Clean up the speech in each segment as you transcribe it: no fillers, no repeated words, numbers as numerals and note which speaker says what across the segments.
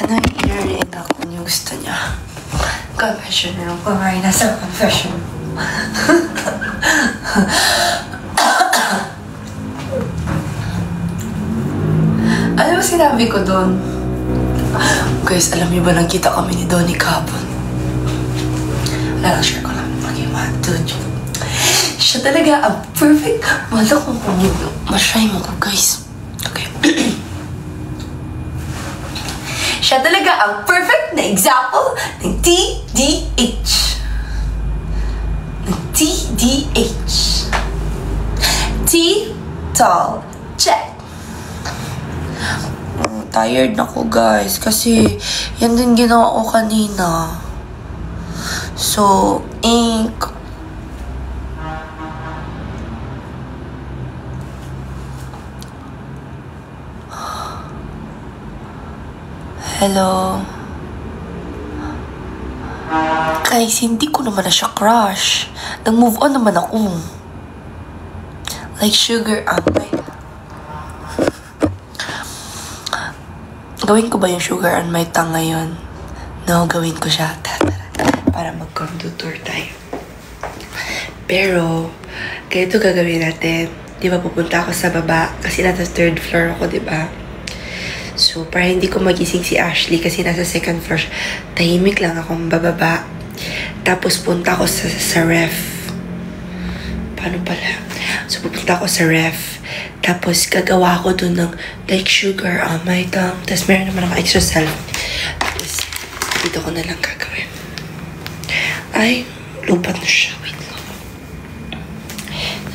Speaker 1: Nai-read ako yung gusto niya. Confession room. Kumain na sa confession room. Ano ba sinabi ko doon? Guys, alam niyo ba nagkita kami ni Donnie kahapon? Wala lang, share ko lang. Okay, 1, 2, 3. Siya talaga ang perfect. Wala kong ma-try mo ko, guys. Okay. Siya talaga ang perfect na example ng TDH. Ng TDH. T, tall, check. Tired na ko, guys, kasi yan din ginawa ko kanina. So, ink. Hello. Guys, hindi ko naman na siya crush. Nag-move on naman ako. Like sugar amay. Gawin ko ba yung sugar on my tongue ngayon? No, gawin ko siya. Para mag-conductor tayo. Pero, ganito gagawin natin. Di ba pupunta ako sa baba? Kasi nasa 3rd floor ako, di ba? So, para hindi ko magising si Ashley kasi nasa 2nd floor, tahimik lang akong bababa. Tapos punta ako sa ref. Paano pala? So, pupunta ako sa ref. Tapos, gagawa ko dun ng like sugar on my tongue. Tapos, meron naman ako extra salad. Tapos, dito ko na lang gagawin. Ay, lupat na siya. Wait lang.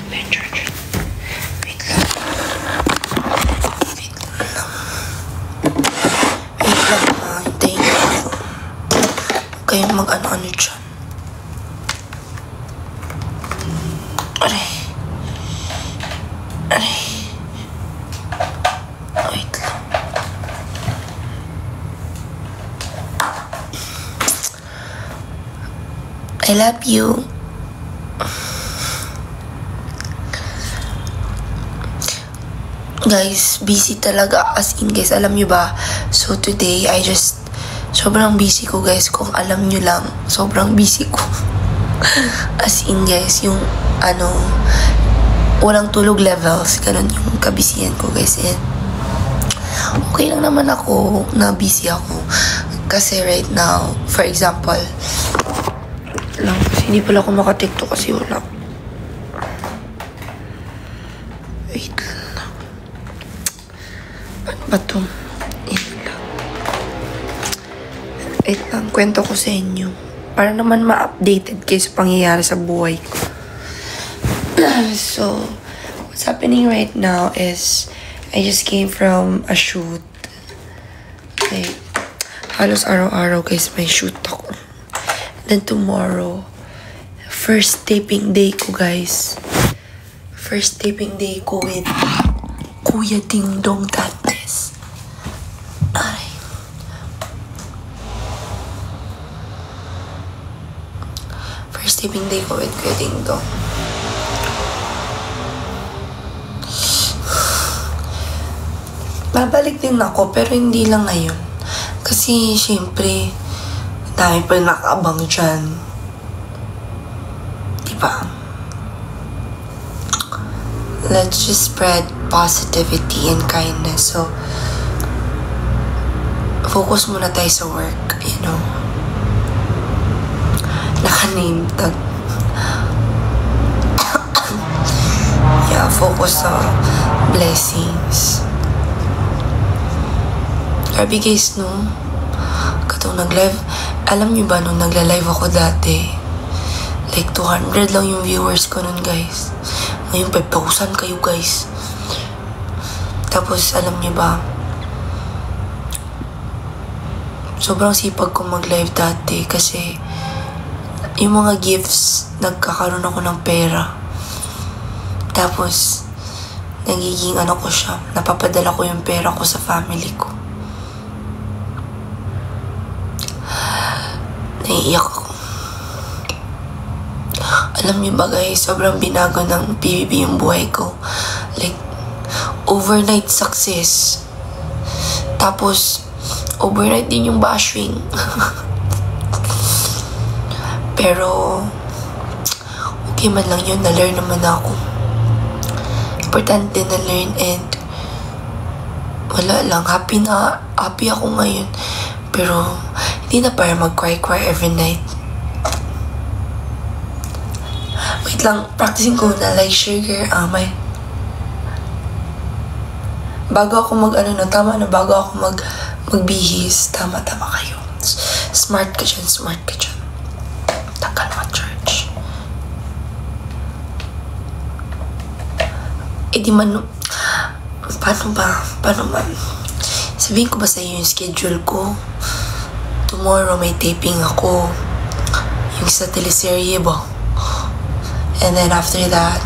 Speaker 1: May charger. Wait lang. Wait lang. Wait lang ha. Hintayin niyo ako. Huwag kayong mag-ano-ano dyan. Aray. Aray. Wait lang. I love you. Guys, busy talaga. As in, guys, alam nyo ba? So, today, sobrang busy ko, guys. Kung alam nyo lang, sobrang busy ko. As in, guys, yung, walang tulog levels. Ganun yung kabisihan ko, guys. And, okay lang naman ako na busy ako. Kasi right now, for example, lang, kasi hindi pala ako makatiktok kasi wala. Wait lang. Ano ba ito? Wait lang, kwento ko sa inyo. Para naman ma-updated kayo sa pangyayari sa buhay ko. So, what's happening right now is I just came from a shoot. Like, halos araw-araw guys may shoot ako. Then tomorrow, first taping day ko, guys. First taping day ko with Kuya Ding Dong Dantes. Ay. First taping day ko with Kuya Ding Dong. Babalik din ako, pero hindi lang ngayon. Kasi, syempre, dami pa nakaabang dyan. Diba? Let's just spread positivity and kindness. So, focus muna tayo sa work, you know. Naka-name tag. Yeah, focus sa blessings. Grabe guys, no? Katong nag-live, alam niyo ba nung nagla-live ako dati, like 200 lang yung viewers ko nun, guys. Ngayon 5,000 kayo, guys. Tapos, alam niyo ba, sobrang sipag ko mag-live dati kasi yung mga gifts, nagkakaroon ako ng pera. Tapos, nagiging ko siya, napapadala ko yung pera ko sa family ko. Naiiyak ako. Alam niyo ba guys, sobrang binago ng PBB yung buhay ko. Like, overnight success. Tapos, overnight din yung bashing. Pero, okay man lang yun. Na-learn naman ako. Importante na-learn and wala lang. Happy ako ngayon. Pero, hindi na para mag-cry every night. Wait lang, practicing ko na like sugar, bago ako tama na, bago ako magbihis, tama kayo. Smart ka dyan. Tagal mo, church. Di man, paano ba? Sabihin ko ba sa'yo yung schedule ko? Tomorrow may taping ako. Yung sa teleserye ba? And then after that,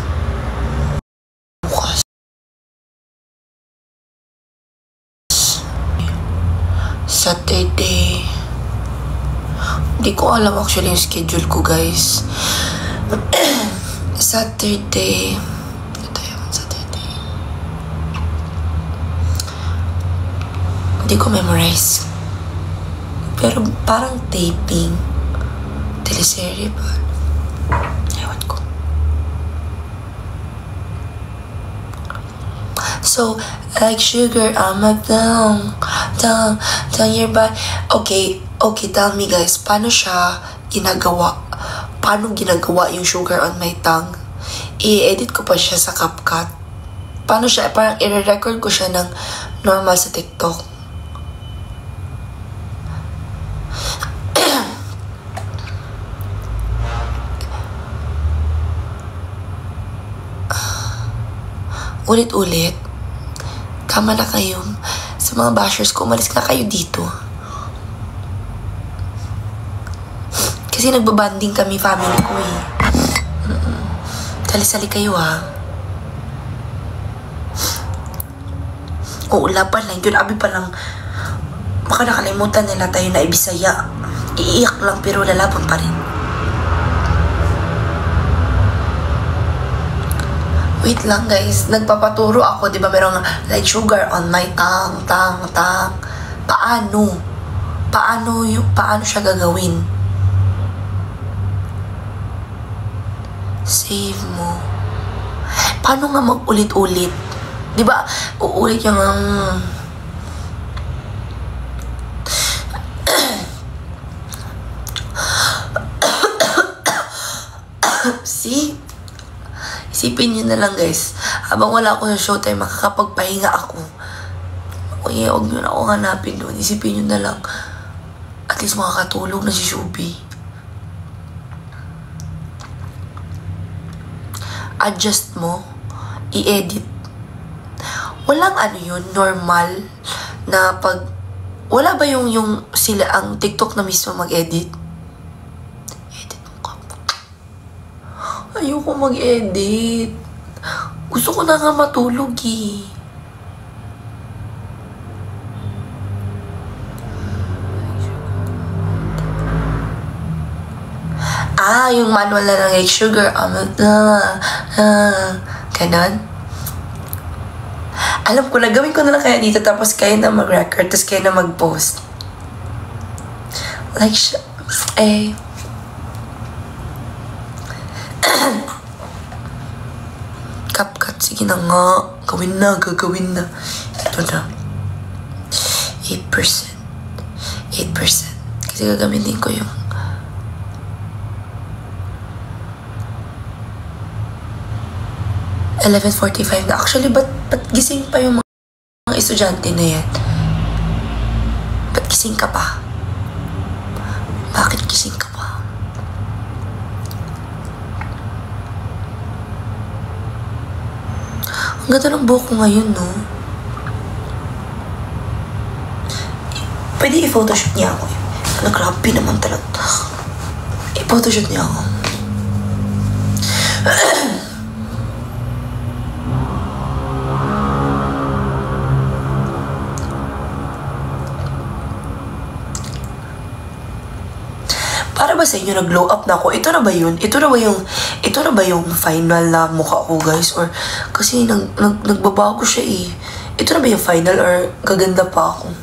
Speaker 1: bukas. Saturday. Hindi ko alam actually yung schedule ko, guys. Saturday. Hindi ko memorize. Pero parang taping. Teleserye ba? Ewan ko. So, like sugar, I'm a down your body. Okay, tell me guys, paano ginagawa yung sugar on my tongue? I-edit ko pa siya sa CapCut. Paano siya, parang i-record ko siya ng normal sa TikTok. Ulit-ulit. Tama na kayo. Sa mga bashers ko, umalis na kayo dito. Kasi nagbabanding kami, family ko eh. Sali-sali kayo ha. Oo, laban lang yun. Abi pa lang. Baka nakalimutan nila tayo na ibisaya. Iiyak lang pero lalaban pa rin. Wait lang guys, nagpapaturo ako, di ba merong like sugar on my tongue. Paano siya gagawin? Save mo. Paano nga mag-ulit-ulit? Di ba, uulit yung See? Isipin nyo na lang guys, habang wala ako sa showtime, makakapagpahinga ako. Okay, huwag nyo na ako hanapin doon. Isipin nyo na lang, at least makakatulog na si Shubi. Adjust mo, i-edit. Walang yun, normal, na pag, wala ba yung sila, ang TikTok na mismo mag-edit? Ayoko mag-edit. Gusto ko na nga matulog eh. Yung manual na ng like sugar. Ganon. Alam ko na, gawin ko na lang kaya dito tapos kayo na mag-record tapos kayo na mag-post. Like, CapCut, sige na nga. Gagawin na. Ito na. 8%. Kasi gagamitin ko yung 11:45 na. Actually, ba't gising pa yung mga estudyante na yan? Ba't gising ka pa? Bakit gising ka pa? Ang ganda ng buhok ko ngayon, no? Pwede i-photoshoot niya ako. Grabe naman talaga. I-photoshoot niya ako. Para ba sa inyo nag-glow up na ako? Ito na ba yun? Ito na ba yung final na mukha ko, guys? Or kasi nagbabago siya eh. Ito na ba yung final or gaganda pa ako?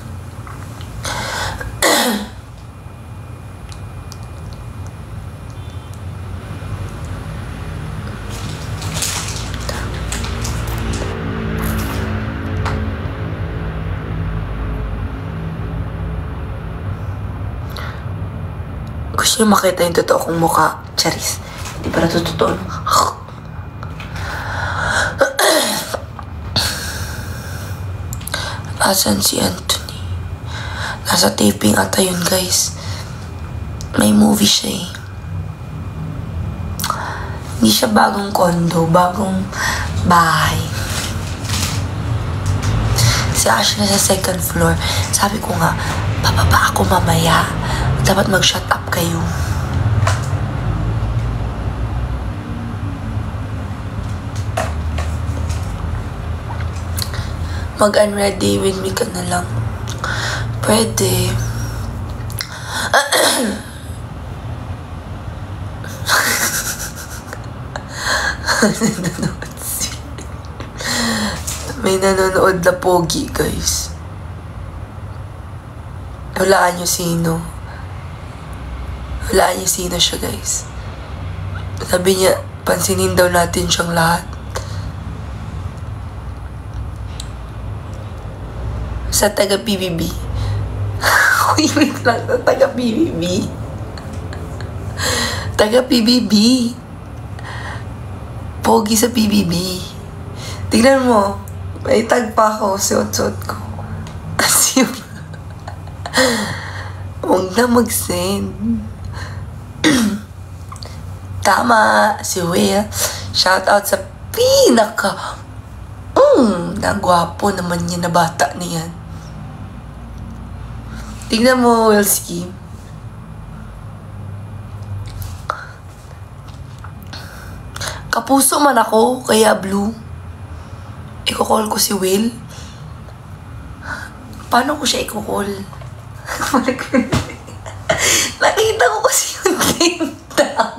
Speaker 1: gusto nyo makita yung totoo kong mukha. Charis. Hindi para totoo. Asan si Anthony? Nasa taping ata yun, guys. May movie siya eh. Hindi siya bagong condo, bagong bahay. Si Ash na sa second floor. Sabi ko nga, bababa ako mamaya. Dapat mag-shut up kayo. Mag-unready with me ka na lang. Pwede. May nanonood na pogi, guys. Hulaan nyo sino. Hulaan nyo sino siya, guys. Sabi niya, pansinin daw natin siyang lahat. Sa taga-PBB. Wait lang, sa taga-PBB. Taga-PBB. Pogi sa PBB. Tignan mo. May tag pa ako. Suot-suot ko. Kasi yung... Huwag na mag-send. Tama. Si Will. Shoutout sa pinaka... nagwapo naman niya na bata niyan. Tignan mo, Wilski. Kapuso man ako, kaya blue. Iko-call ko si Will. Paano ko siya iko-call? Nakita ko kasi yung name tag.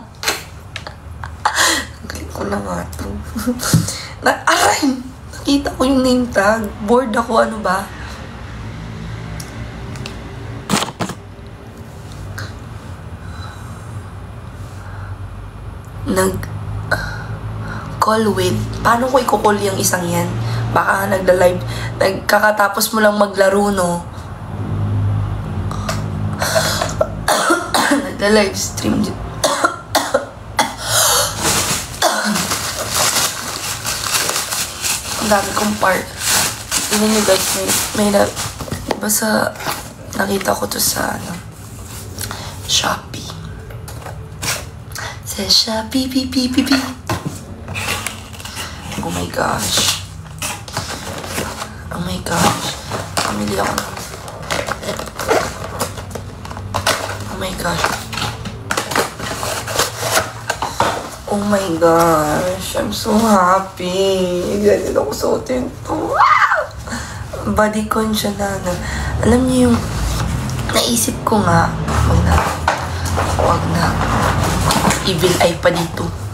Speaker 1: Galing ko na nga ito. Aray! Nakita ko yung name tag. Bored ako, ano ba? Call Will. Paano ko i-call yung isang yan? Baka nga nagla-live. Nagkakatapos mo lang maglaro, no? Nagla-live stream. Ang dami kong part. Tingnan nyo guys, may basta nakita ko to sa, Shopee. Sa Shopee, pi. Oh my gosh. Oh my gosh. Pamili ako ng... Oh my gosh. Oh my gosh. I'm so happy. Ganito ko suotin to. Bodycon siya na. Alam niyo yung... Naisip ko nga. Huwag na. Evil eye pa dito.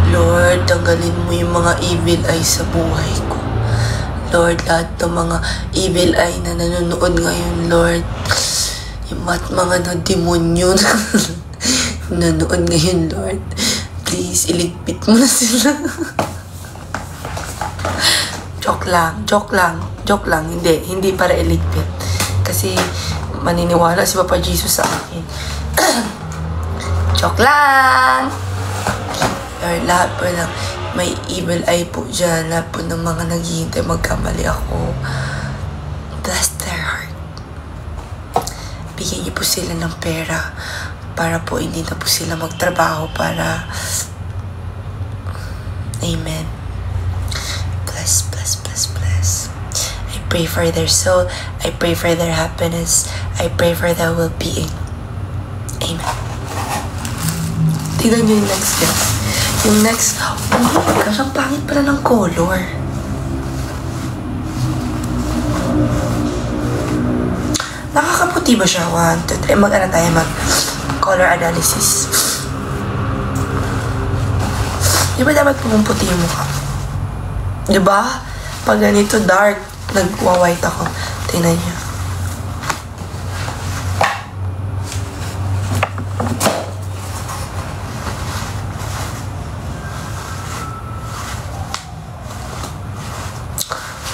Speaker 1: Lord, tanggalin mo yung mga evil eye sa buhay ko. Lord, lahat ng mga evil eye na nanonood ngayon, Lord. Yung mga demonyo na nanonood ngayon, Lord. Please, iligpit mo na sila. Joke lang. Hindi para iligpit. Kasi maniniwala si Papa Jesus sa akin. Joke lang! Lord, lahat po lang may evil eye po dyan. Lahat po ng mga naghihintay magkamali ako. Bless their heart. Bigyan niyo po sila ng pera para po hindi na po sila magtrabaho para... Amen. Bless. I pray for their soul. I pray for their happiness. I pray for their well-being. Amen. Tignan niyo yung next guys. Yung next, oh my gosh, ang pangit pala ng color. Nakakaputi ba siya? 1, 2, 3. Mag-ano tayo, mag-color analysis. Di ba dapat pumumputi yung mukha? Di ba? Pag ganito dark, nagwa-white ako. Tingnan niyo.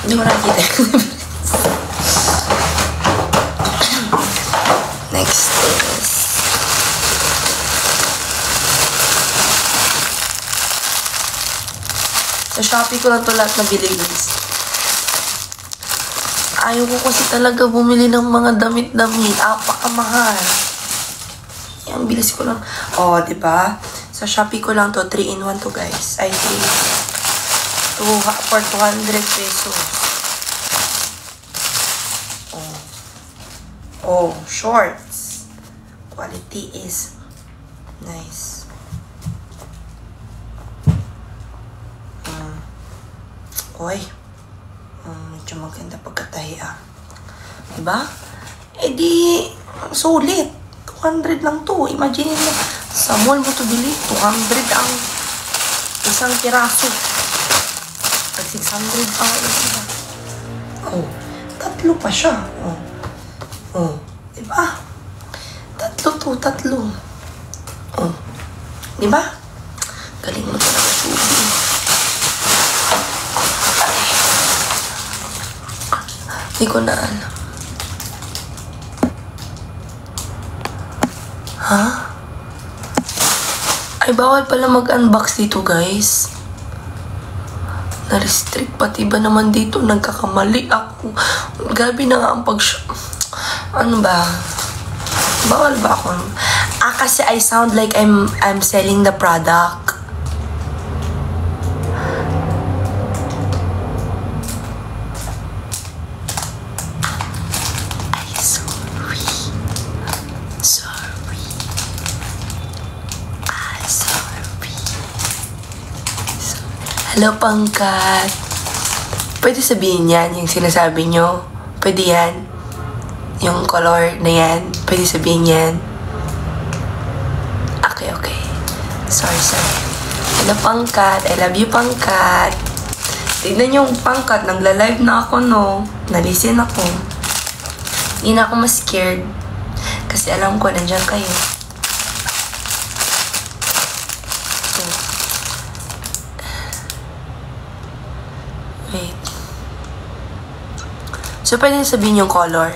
Speaker 1: Hindi mo nakikita. Next. Sa Shopee ko lang to lahat nabili, guys. Ayaw ko kasi talaga bumili ng mga damit-damit. Apakamahal. Yan, bilis ko lang. Oh, diba? Sa Shopee ko lang to. 3-in-1 to, guys. Ay, 3. For 200 pesos. Oh. Oh, shorts. Quality is nice. Oy. Medyo maganda pagkatahi Diba? Eh di, sulit. 200 lang to. Imagine mo, sa mall mo to bili, 200 ang isang piraso. Pag 600 ang isa. Oh, tatlo pa siya. Oh, diba? Tatlo. Oh, diba? Galing mo talaga, Shubi. Hindi ko na alam. Ha? Ay, bawal pala mag-unbox dito, guys. Na-restrict pati ba naman dito? Nagkakamali ako. Grabe na nga ang ano ba? Bawal ba ako? Kasi I sound like I'm selling the product. Hello, pangkat. Pwede sabihin yan, yung sinasabi nyo. Pwede yan. Yung color na yan. Pwede sabihin yan. Okay. Sorry. Hello, pangkat. I love you, pangkat. Tignan yung pangkat. Nagla-live na ako, no? Nalisten ako. Hindi na ako mas scared. Kasi alam ko, nandyan kayo. Wait. So, pwede sabihin yung color.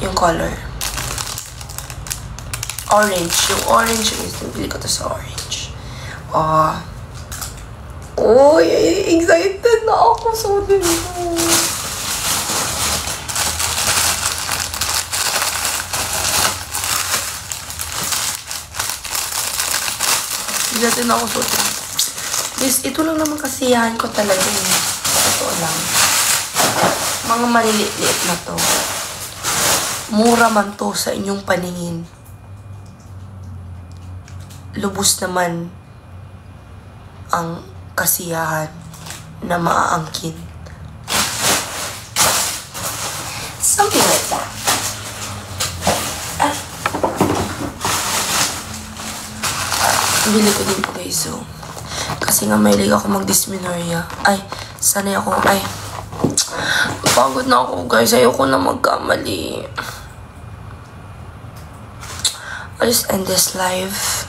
Speaker 1: Yung color. Orange. Yung orange. Bili ko to sa orange. Oh, excited na ako. So, excited na ako. So, guys, ito lang naman kasiyahan ko talaga eh. Ito lang. Mga maliliit na to. Mura man to sa inyong paningin. Lubos naman ang kasiyahan na maaangkin. Something like that. Bili ko din po guys, so. Kasi nga may ako mag-dysmenorrhea. Ay, sanay ako. Ay, pagod na ako guys. Ayoko na magkamali. I'll just end this live.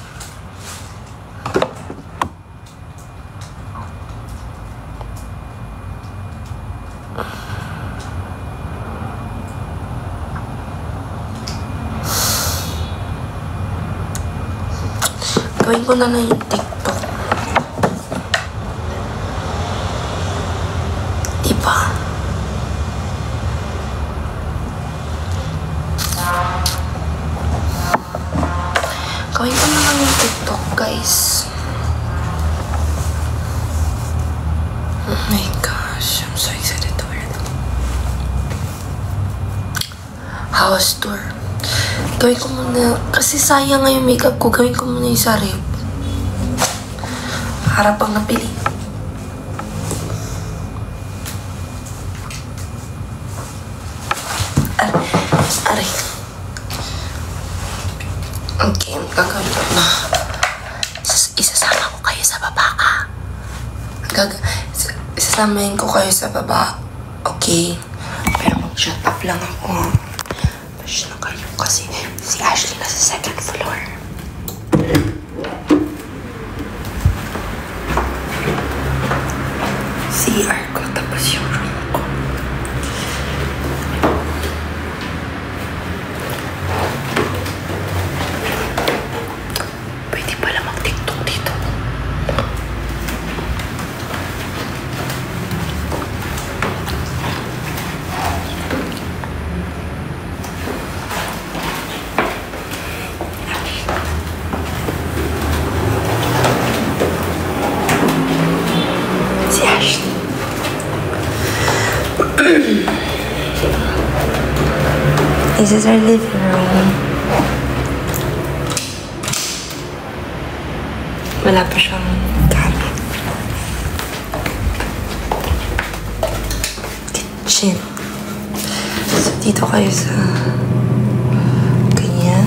Speaker 1: Gawin ko na yung TikTok. Diba? Gawin ko na yung TikTok, guys. Oh my gosh, I'm so excited to wear them. House tour. Gawin ko muna, kasi sayang nga yung makeup ko. Gawin ko muna yung sa rip. Harap ang napili. Aray. Okay, gagawin ko na. Isasama ko kayo sa baba, Isasamahin ko kayo sa baba. Okay? Pero mag-shut up lang ako. Push na kayo kasi si Ashley nasa second floor. CR ko, tapos yung room ko. Pwede pala mag-TikTok dito. This is our living room. Wala pa siyang gamit. Kitchen. So, dito kayo sa ganyan.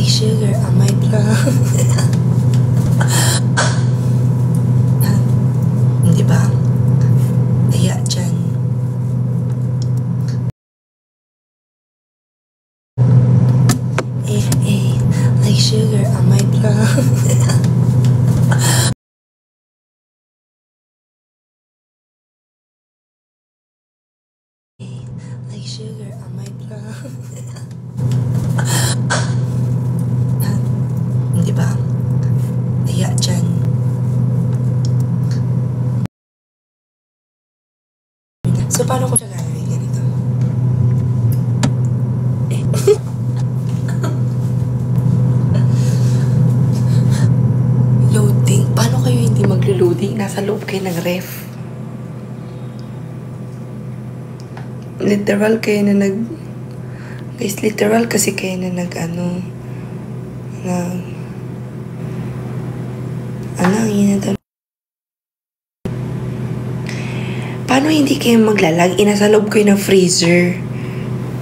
Speaker 1: Sugar on my plum. Diba? Kaya dyan. Like sugar on my plum. Like sugar on my plum. Diba? Kaya dyan. So, paano ko siya gagawin ganito? Loading? Paano kayo hindi maglo-loading? Nasa loob kayo ng ref. Literal kayo na Guys, literal kasi kayo na paano hindi kayo maglalag? Inasa loob kayo ng freezer.